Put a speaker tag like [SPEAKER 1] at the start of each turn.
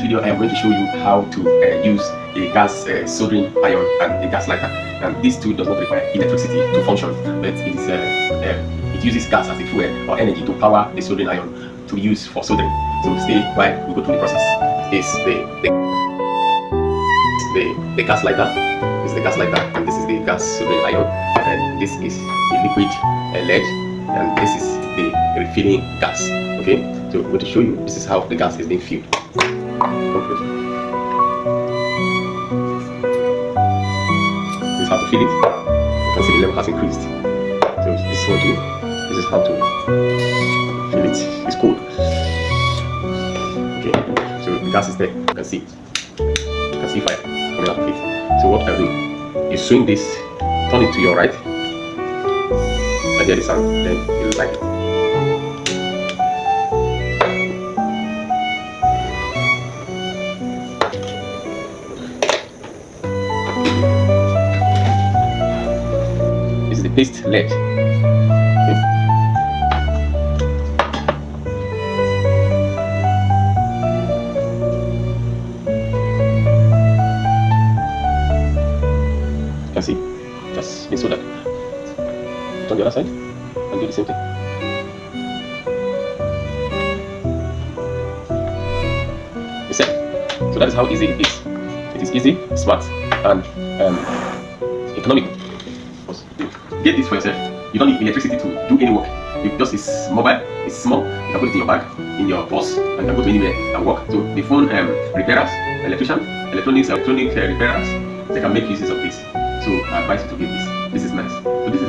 [SPEAKER 1] this video, I am going to show you how to use a gas soldering iron and a gas lighter. And these two does not require electricity to function, but it uses gas as a fuel or energy to power the soldering iron to be used for soldering. So stay while we go through the process. This is the gas lighter. This is the gas lighter, and this is the gas soldering iron, and this is the liquid lead, and this is the refilling gas. Okay, so I'm going to show you. This is how the gas is being filled. Come closer. This is how to fill it. You can see the level has increased. So this is what to do. This is how to fill it. It's cold. Okay, so the gas is there. You can see it. You can see fire coming out of it. So what I do, you swing this, turn it to your right, and hear the sound. Then you light it. This is the paste lead. Okay. You can see, just been soldered. Turn the other side and do the same thing. It's set. So that is how easy it is. It is easy, smart, and economical. Get this for yourself. You don't need electricity to do any work. Because it's mobile, it's small. You can put it in your bag, in your purse, and you can go to anywhere and work. So the phone repairers, electrician, electronic repairers, they can make uses of this. So I advise you to get this. This is nice. So this is